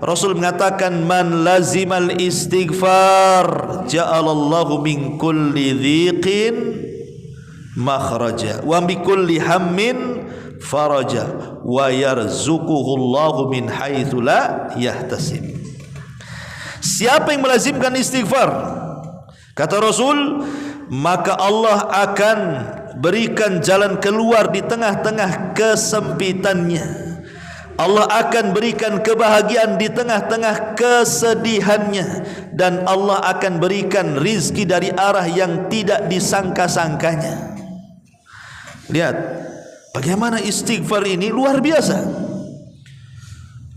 Rasul mengatakan, man lazimal istighfar ja'alallahu min kulli dhiqin makhraja wa bi kulli hammin faraja wa yarzuquhu Allahu min haitsu la yahtasib. Siapa yang melazimkan istighfar, kata Rasul, maka Allah akan berikan jalan keluar di tengah-tengah kesempitannya. Allah akan berikan kebahagiaan di tengah-tengah kesedihannya, dan Allah akan berikan rizki dari arah yang tidak disangka-sangkanya. Lihat bagaimana istighfar ini luar biasa,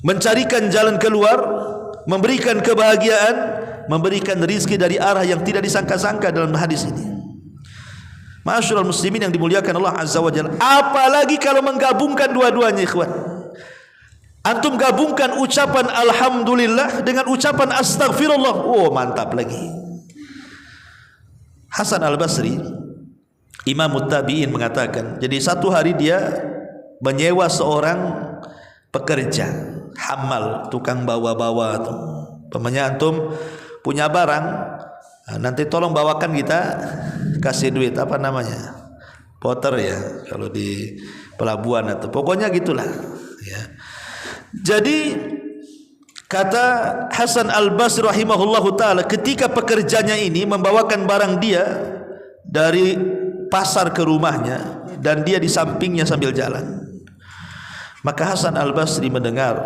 mencarikan jalan keluar, memberikan kebahagiaan, memberikan rizki dari arah yang tidak disangka-sangka dalam hadis ini. Ma'asyiral muslimin yang dimuliakan Allah Azza wa Jalla, apalagi kalau menggabungkan dua-duanya, ikhwan. Antum gabungkan ucapan alhamdulillah dengan ucapan astaghfirullah, oh mantap lagi. Hasan Al-Basri, Imam Tabi'in, mengatakan, jadi satu hari dia menyewa seorang pekerja hamal, tukang bawa-bawa tuh. Pemanya antum punya barang, nanti tolong bawakan, kita kasih duit, apa namanya, porter ya kalau di pelabuhan, atau pokoknya gitulah ya. Jadi kata Hasan Al-Basri rahimahullahu taala, ketika pekerjanya ini membawakan barang dia dari pasar ke rumahnya dan dia di sampingnya sambil jalan, maka Hasan Al-Basri mendengar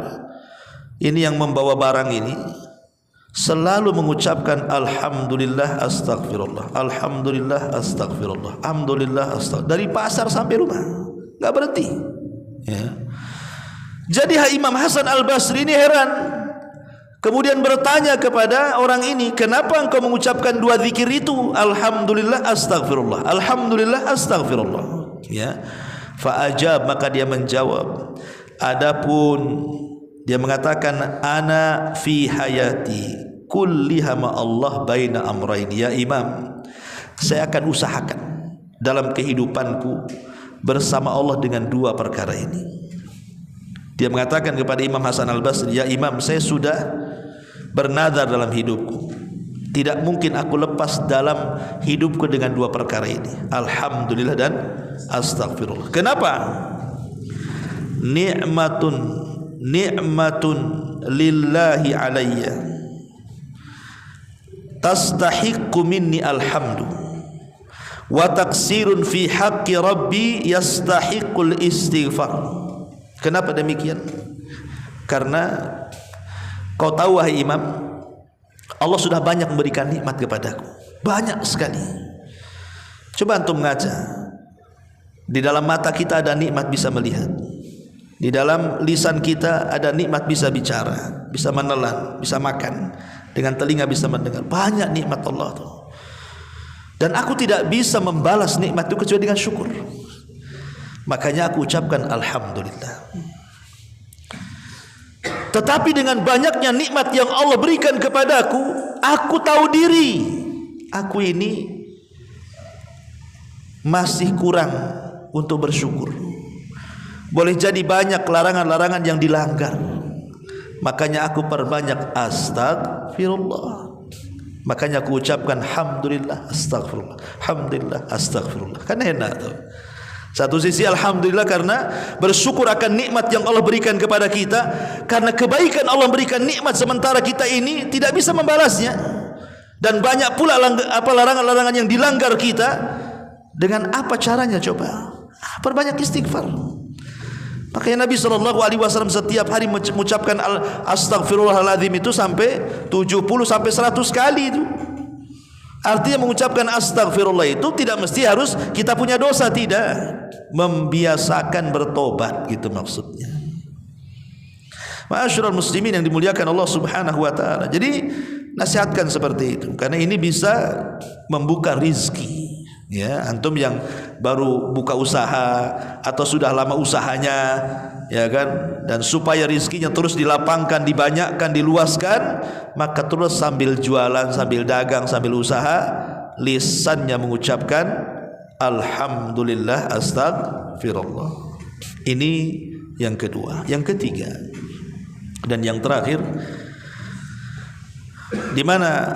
ini yang membawa barang ini selalu mengucapkan alhamdulillah astaghfirullah, alhamdulillah astaghfirullah, alhamdulillah astaghfirullah, dari pasar sampai rumah, enggak berhenti ya. Jadi Imam Hasan Al-Basri ini heran, kemudian bertanya kepada orang ini, kenapa engkau mengucapkan dua zikir itu, alhamdulillah astaghfirullah, alhamdulillah astaghfirullah ya. Fa ajab, maka dia menjawab, adapun dia mengatakan, ana fi hayati kulliha ma Allah baina amrayn, ya Imam, saya akan usahakan dalam kehidupanku bersama Allah dengan dua perkara ini. Dia mengatakan kepada Imam Hasan Al-Basri, ya Imam, saya sudah bernazar dalam hidupku, tidak mungkin aku lepas dalam hidupku dengan dua perkara ini, alhamdulillah dan astaghfirullah. Kenapa? Ni'matun lillahi alayya tastahiqqu minni alhamdu wa taqsirun fi haqqi rabbi yastahiqul istighfar. Kenapa demikian? Karena kau tahu wahai imam, Allah sudah banyak memberikan nikmat kepadaku, banyak sekali. Coba antum ngaca, di dalam mata kita ada nikmat bisa melihat, di dalam lisan kita ada nikmat bisa bicara, bisa menelan, bisa makan, dengan telinga bisa mendengar. Banyak nikmat Allah tuh. Dan aku tidak bisa membalas nikmat itu kecuali dengan syukur. Makanya aku ucapkan alhamdulillah. Tetapi dengan banyaknya nikmat yang Allah berikan kepadaku, aku tahu diri, aku ini masih kurang untuk bersyukur. Boleh jadi banyak larangan-larangan yang dilanggar. Makanya aku perbanyak astagfirullah. Makanya aku ucapkan alhamdulillah astagfirullah, alhamdulillah astagfirullah. Kan enak tuh. Satu sisi alhamdulillah karena bersyukur akan nikmat yang Allah berikan kepada kita, karena kebaikan Allah berikan nikmat sementara kita ini tidak bisa membalasnya. Dan banyak pula larangan-larangan yang dilanggar kita. Dengan apa caranya coba? Perbanyak istighfar. Makanya Nabi SAW setiap hari mengucapkan astaghfirullahaladzim itu sampai 70 sampai 100 kali itu. Artinya mengucapkan astaghfirullah itu tidak mesti harus kita punya dosa, tidak. Membiasakan bertobat gitu maksudnya. Ma'asyiral muslimin yang dimuliakan Allah Subhanahu wa taala. Jadi nasihatkan seperti itu karena ini bisa membuka rizki. Ya, antum yang baru buka usaha atau sudah lama usahanya, ya kan, dan supaya rizkinya terus dilapangkan, dibanyakkan, diluaskan, maka terus sambil jualan, sambil dagang, sambil usaha, lisannya mengucapkan alhamdulillah astagfirullah. Ini yang kedua. Yang ketiga dan yang terakhir, di mana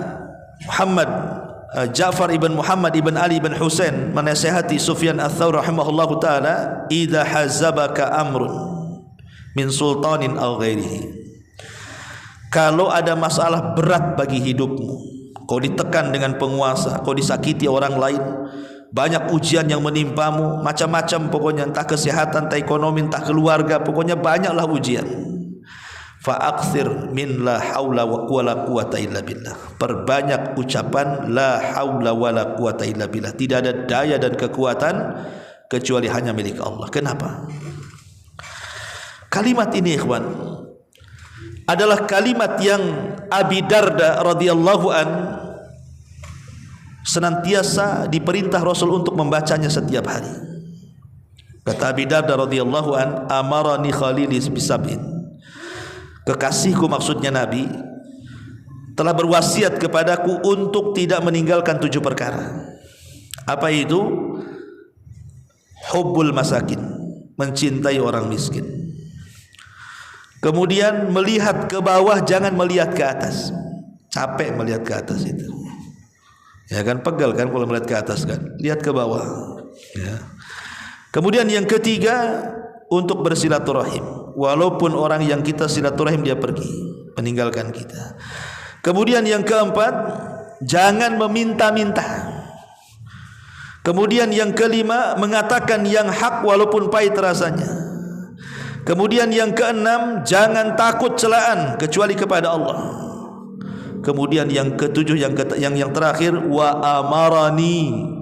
Ja'far ibn Muhammad ibn Ali ibn Husain menasihati Sufyan ats-Tsauri rahimahullahu taala, idza hazabaka amrun min sultanin aw ghairihi. Kalau ada masalah berat bagi hidupmu, kau ditekan dengan penguasa, kau disakiti orang lain, banyak ujian yang menimpamu, macam-macam pokoknya, entah kesehatan, entah ekonomi, entah keluarga, pokoknya banyaklah ujian. Fa'akthir min la haula wala quwata illa billah. Perbanyak ucapan la haula wala quwata illa billah. Tidak ada daya dan kekuatan kecuali hanya milik Allah. Kenapa? Kalimat ini ikhwan adalah kalimat yang Abi Darda radhiyallahu an senantiasa diperintah Rasul untuk membacanya setiap hari. Kata Abi Darda radhiyallahu an, amarani khalili bisab'in. Kekasihku maksudnya Nabi telah berwasiat kepadaku untuk tidak meninggalkan 7 perkara. Apa itu? Hubbul masakin, mencintai orang miskin. Kemudian melihat ke bawah, jangan melihat ke atas. Capek melihat ke atas itu. Ya kan, pegal kan kalau melihat ke atas kan. Lihat ke bawah. Ya. Kemudian yang ketiga, untuk bersilaturahim, walaupun orang yang kita silaturahim dia pergi meninggalkan kita. Kemudian yang keempat, jangan meminta-minta. Kemudian yang kelima, mengatakan yang hak walaupun pahit rasanya. Kemudian yang keenam, jangan takut celaan kecuali kepada Allah. Kemudian yang ketujuh, yang terakhir, wa amarani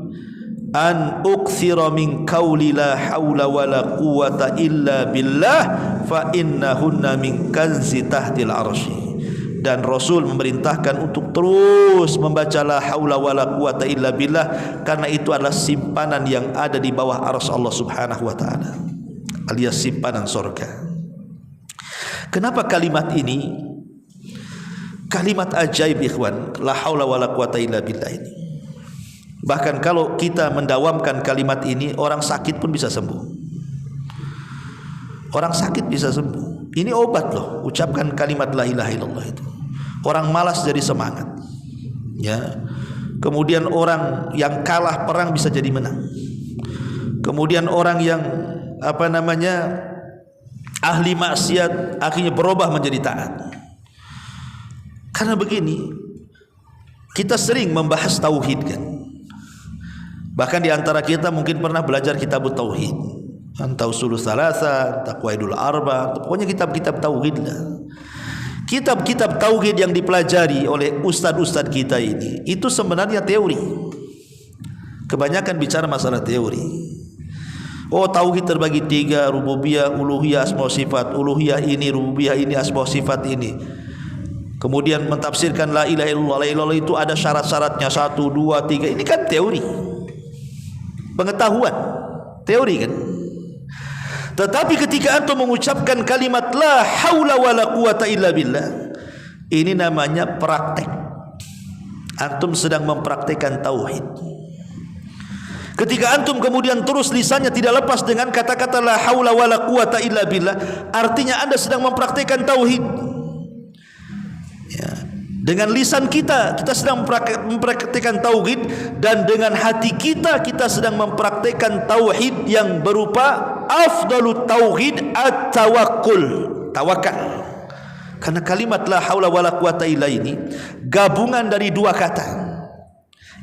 an ukthira min qawli la haula wala quwata illa billah fa innahunna min kanzi tahtil arsy. Dan Rasul memerintahkan untuk terus membaca la haula wala quwata illa billah karena itu adalah simpanan yang ada di bawah arsy Allah Subhanahu wa taala, alias simpanan surga. Kenapa kalimat ini kalimat ajaib ikhwan, la haula wala quwata illa billah ini? Bahkan kalau kita mendawamkan kalimat ini, orang sakit pun bisa sembuh. Orang sakit bisa sembuh. Ini obat loh, ucapkan kalimat la ilaha illallah itu. Orang malas jadi semangat. Ya. Kemudian orang yang kalah perang bisa jadi menang. Kemudian orang yang ahli maksiat akhirnya berubah menjadi taat. Karena begini, kita sering membahas tauhid kan. Bahkan di antara kita mungkin pernah belajar kitab tauhid, entah usul salasa, entah qawaidul arba, pokoknya kitab-kitab tauhid lah. Kitab-kitab tauhid yang dipelajari oleh ustadz-ustadz kita ini itu sebenarnya teori. Kebanyakan bicara masalah teori. Oh, tauhid terbagi 3, rububiyah, uluhiyah, asma sifat. Uluhiyah ini, rububiyah ini, asma sifat ini. Kemudian mentafsirkan la ilaha illallah. La ilaha illallah itu ada syarat-syaratnya 1, 2, 3. Ini kan teori, pengetahuan, teori kan. Tetapi ketika antum mengucapkan kalimat la haula wala quwata illa billah, ini namanya praktek. Antum sedang mempraktekkan tauhid. Ketika antum kemudian terus lisannya tidak lepas dengan kata-kata la haula wala quwata illa billah, artinya anda sedang mempraktekkan tauhid. Ya. Dengan lisan kita sedang mempraktikkan tauhid, dan dengan hati kita sedang mempraktikkan tauhid yang berupa afdalut tauhid at-tawakkul, tawakal. Karena kalimat la haula wala quwata illa ini gabungan dari 2 kata.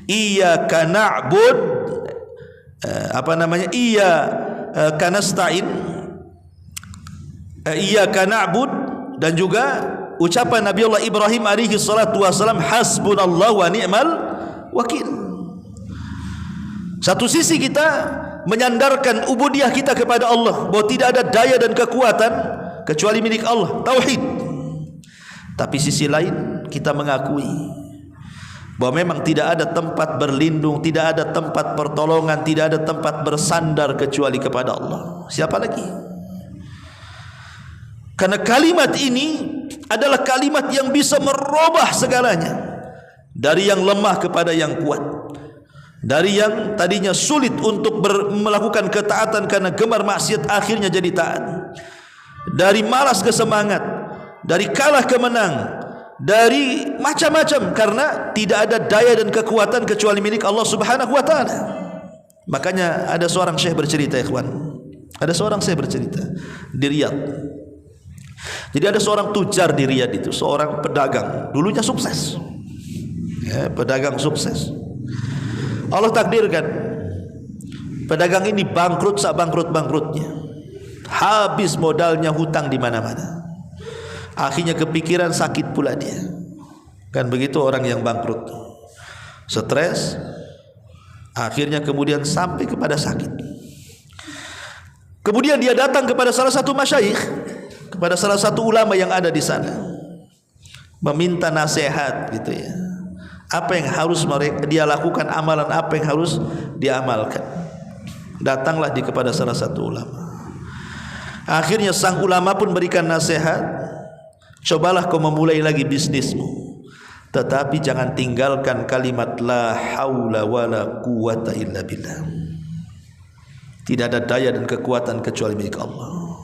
Iyyaka na'bud, iyyaka nasta'in, iyyaka na'bud, dan juga ucapan Nabi Allah Ibrahim alaihi salatu wasalam, hasbunallahu wa ni'mal wakil. Satu sisi kita menyandarkan ubudiyah kita kepada Allah, bahwa tidak ada daya dan kekuatan kecuali milik Allah, tauhid. Tapi sisi lain kita mengakui bahwa memang tidak ada tempat berlindung, tidak ada tempat pertolongan, tidak ada tempat bersandar kecuali kepada Allah. Siapa lagi? Karena kalimat ini adalah kalimat yang bisa merubah segalanya, dari yang lemah kepada yang kuat, dari yang tadinya sulit untuk melakukan ketaatan karena gemar maksiat akhirnya jadi taat, dari malas ke semangat, dari kalah ke menang, dari macam-macam, karena tidak ada daya dan kekuatan kecuali milik Allah Subhanahu wa taala. Makanya ada seorang syekh bercerita, ikhwan, ada seorang syekh bercerita di Riyadh. Jadi ada seorang tujar di Riyadh itu, seorang pedagang, dulunya sukses, ya, pedagang sukses. Allah takdirkan pedagang ini bangkrut, bangkrut-bangkrutnya, habis modalnya, hutang di mana-mana. Akhirnya kepikiran, sakit pula dia. Kan begitu orang yang bangkrut, stres, akhirnya kemudian sampai kepada sakit. Kemudian dia datang kepada salah satu masyayikh, kepada salah satu ulama yang ada di sana, meminta nasihat gitu ya. Apa yang harus dia lakukan, amalan apa yang harus dia amalkan. Datanglah dia kepada salah satu ulama. Akhirnya sang ulama pun berikan nasihat, cobalah kau memulai lagi bisnismu, tetapi jangan tinggalkan kalimat la haula wala quwata illa billah. Tidak ada daya dan kekuatan kecuali milik Allah.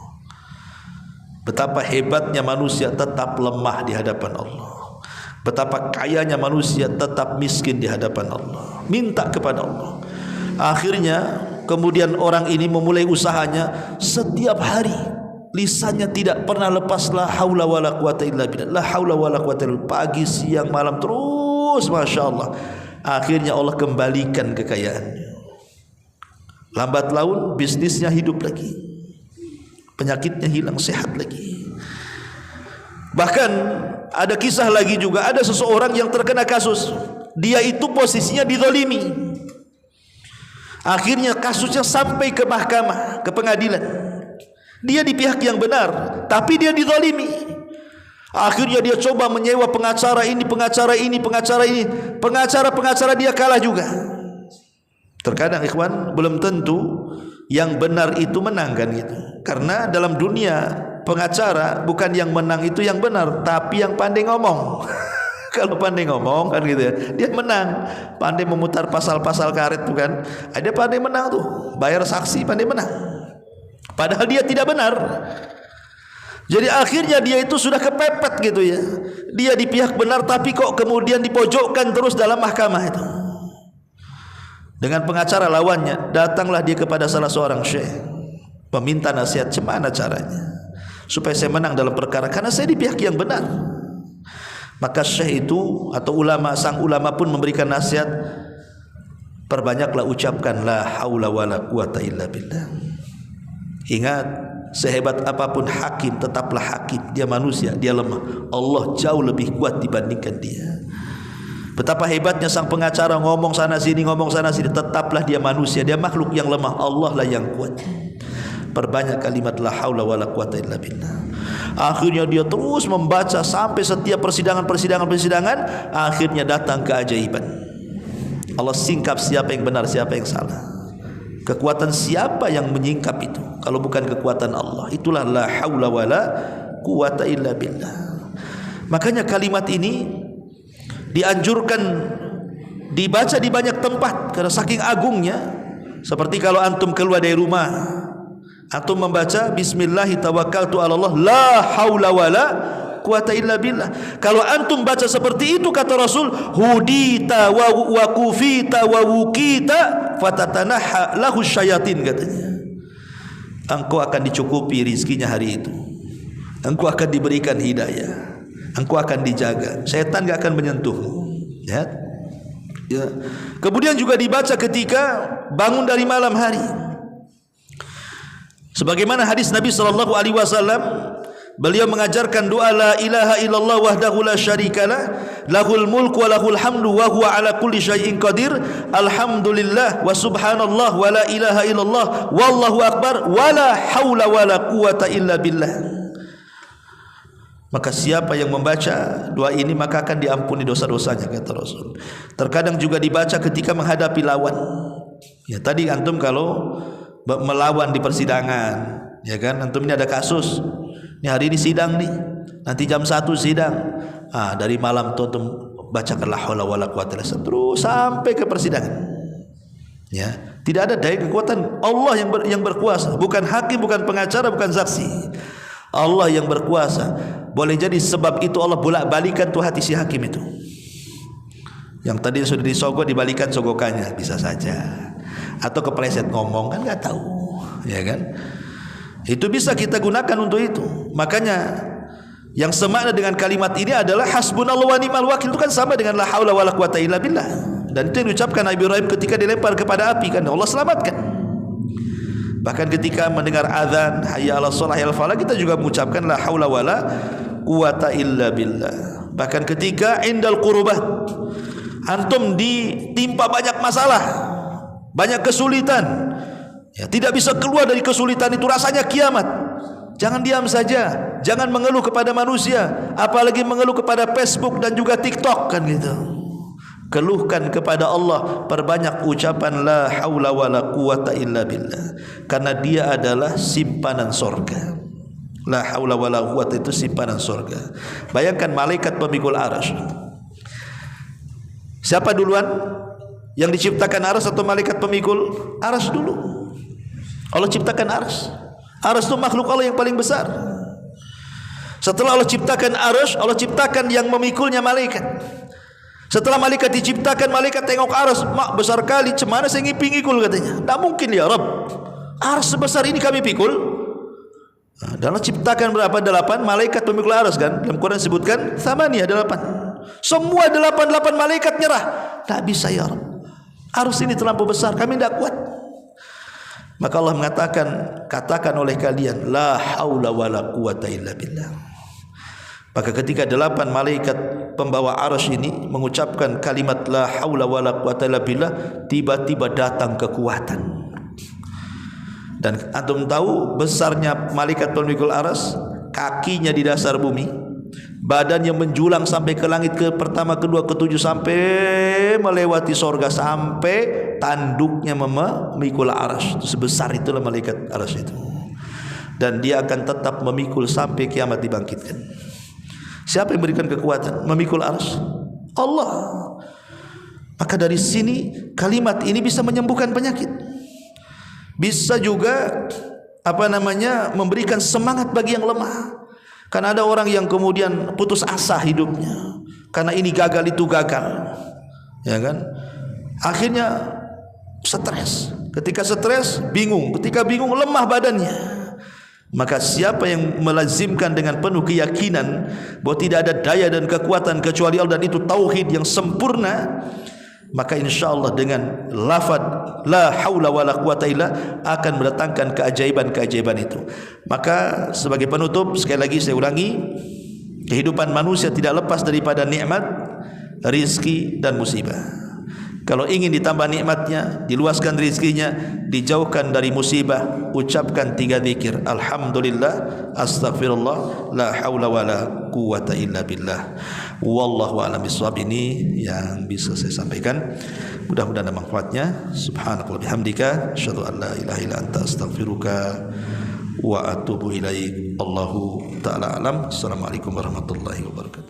Betapa hebatnya manusia tetap lemah di hadapan Allah, betapa kayanya manusia tetap miskin di hadapan Allah. Minta kepada Allah. Akhirnya kemudian orang ini memulai usahanya. Setiap hari lisannya tidak pernah lepas la haula wala quwata illa billah, la haula wala quwata illa billah, pagi siang malam terus, masya Allah. Akhirnya Allah kembalikan kekayaannya. Lambat laun bisnisnya hidup lagi, penyakitnya hilang, sehat lagi. Bahkan ada kisah lagi juga, ada seseorang yang terkena kasus, dia itu posisinya dizalimi. Akhirnya kasusnya sampai ke mahkamah, ke pengadilan. Dia di pihak yang benar, tapi dia dizalimi. Akhirnya dia coba menyewa pengacara ini, pengacara ini, pengacara ini, pengacara dia kalah juga. Terkadang ikhwan, belum tentu yang benar itu menang kan gitu. Karena dalam dunia pengacara bukan yang menang itu yang benar, tapi yang pandai ngomong. Kalau pandai ngomong kan gitu ya, dia menang. Pandai memutar pasal-pasal karet tuh kan, ada pandai menang tuh, bayar saksi pandai menang. Padahal dia tidak benar. Jadi akhirnya dia itu sudah kepepet gitu ya. Dia di pihak benar tapi kok kemudian dipojokkan terus dalam mahkamah itu. Dengan pengacara lawannya, datanglah dia kepada salah seorang syekh, meminta nasihat, gimana caranya supaya saya menang dalam perkara, karena saya di pihak yang benar. Maka syekh itu atau ulama, sang ulama pun memberikan nasihat, perbanyaklah ucapkan la haula wala quwata illa billah. Ingat, sehebat apapun hakim tetaplah hakim. Dia manusia, dia lemah. Allah jauh lebih kuat dibandingkan dia. Betapa hebatnya sang pengacara, ngomong sana sini, tetaplah dia manusia, dia makhluk yang lemah. Allah lah yang kuat. Perbanyak kalimat la haula wala quwata illa billah. Akhirnya dia terus membaca sampai setiap persidangan, akhirnya datang keajaiban. Allah singkap siapa yang benar, siapa yang salah. Kekuatan siapa yang menyingkap itu kalau bukan kekuatan Allah? Itulah la haula wala quwata illa billah. Makanya kalimat ini dianjurkan dibaca di banyak tempat karena saking agungnya. Seperti kalau antum keluar dari rumah, antum membaca bismillahi tawakkaltu 'ala Allah la haula wala quwata illa billah. Kalau antum baca seperti itu, kata Rasul, hudita wa kufita wa wukita fatatanaha lahu syayatin, katanya. Engkau akan dicukupi rizkinya hari itu. Engkau akan diberikan hidayah. Engkau akan dijaga. Setan enggak akan menyentuhmu. Ya. Ya. Kemudian juga dibaca ketika bangun dari malam hari. Sebagaimana hadis Nabi sallallahu alaihi wasallam, beliau mengajarkan doa la ilaha illallah wahdahu la syarikalah, lahul mulku wa lahul hamdu wa huwa ala kulli syai'in qadir, alhamdulillah wa subhanallah wa la ilaha illallah wallahu akbar wa la haula wa la quwata illa billah. Maka siapa yang membaca doa ini maka akan diampuni dosa-dosanya, kata Rasul. Terkadang juga dibaca ketika menghadapi lawan. Ya, tadi antum kalau melawan di persidangan, ya kan, antum ini ada kasus. Ini hari ini sidang nih, nanti jam 1 sidang. Dari malam tuh antum bacakan la haula wala quwata illa billah terus sampai ke persidangan. Ya, tidak ada daya kekuatan Allah yang berkuasa, bukan hakim, bukan pengacara, bukan saksi. Allah yang berkuasa. Boleh jadi sebab itu Allah bolak-balikan tuh hati si hakim itu. Yang tadi sudah disogok dibalikan sogokannya, bisa saja. Atau kepleset ngomong, kan enggak tahu, ya kan? Itu bisa kita gunakan untuk itu. Makanya yang semakna dengan kalimat ini adalah hasbunallahu wa ni'mal wakil, itu kan sama dengan la haula wala quwata illa billah. Dan itu yang diucapkan Nabi Ibrahim ketika dilempar kepada api, kan Allah selamatkan. Bahkan ketika mendengar azan hayya 'alas shalah hayya 'alal falah, kita juga mengucapkan la haula wala quwata illa billah. Bahkan ketika indal qurubat, antum ditimpa banyak masalah, banyak kesulitan, ya, tidak bisa keluar dari kesulitan itu, rasanya kiamat. Jangan diam saja, jangan mengeluh kepada manusia, apalagi mengeluh kepada Facebook dan juga TikTok, kan gitu. Keluhkan kepada Allah, perbanyak ucapan la haula wala quwata illa billah, karena dia adalah simpanan sorga. La haula wala quwata itu simpanan sorga. Bayangkan malaikat pemikul arsy. Siapa duluan yang diciptakan arsy atau malaikat pemikul arsy dulu? Allah ciptakan arsy. Arsy itu makhluk Allah yang paling besar. Setelah Allah ciptakan arsy, Allah ciptakan yang memikulnya malaikat. Setelah malaikat diciptakan, malaikat tengok arsy, mak besar kali, cemana saya ngiping-ikul, katanya. Tak mungkin ya Rabb, arsy sebesar ini kami pikul. Dan Allah ciptakan berapa? 8 malaikat pemikul arsy, kan? Dalam Quran disebutkan thamaniyah, 8. Semua 8 malaikat nyerah. Tak bisa ya Rabb, arsy ini terlampau besar, kami tidak kuat. Maka Allah mengatakan, katakan oleh kalian la haula wala quwata illa billah. Maka ketika 8 malaikat pembawa arsy ini mengucapkan kalimat la haula wala quwata illa billah, tiba-tiba datang kekuatan. Dan antum tahu besarnya malaikat pemikul arsy, kakinya di dasar bumi, badannya menjulang sampai ke langit ke pertama, kedua, ketujuh, sampai melewati sorga, sampai tanduknya memikul arsy. Sebesar itulah malaikat arsy itu. Dan dia akan tetap memikul sampai kiamat dibangkitkan. Siapa yang berikan kekuatan memikul arsy? Allah. Maka dari sini kalimat ini bisa menyembuhkan penyakit. Bisa juga memberikan semangat bagi yang lemah. Karena ada orang yang kemudian putus asa hidupnya karena ini gagal itu gagal, ya kan? Akhirnya stres. Ketika stres bingung, ketika bingung lemah badannya. Maka siapa yang melazimkan dengan penuh keyakinan bahwa tidak ada daya dan kekuatan kecuali Allah, dan itu tauhid yang sempurna, maka insyaallah dengan lafaz la haula wala quwata illa akan mendatangkan keajaiban-keajaiban itu. Maka sebagai penutup sekali lagi saya ulangi, kehidupan manusia tidak lepas daripada nikmat, rizki dan musibah. Kalau ingin ditambah nikmatnya, diluaskan rizkinya, dijauhkan dari musibah, ucapkan 3 zikir. Alhamdulillah, astaghfirullah, la haula wala quwata illa billah. Wallahu a'lam bishawab. Ini yang bisa saya sampaikan. Mudah-mudahan ada manfaatnya. Subhanakallahumma bihamdika, asyhadu an la ilaha illa anta, astaghfiruka wa atubu ilaik. Allahu ta'ala alam. Assalamualaikum warahmatullahi wabarakatuh.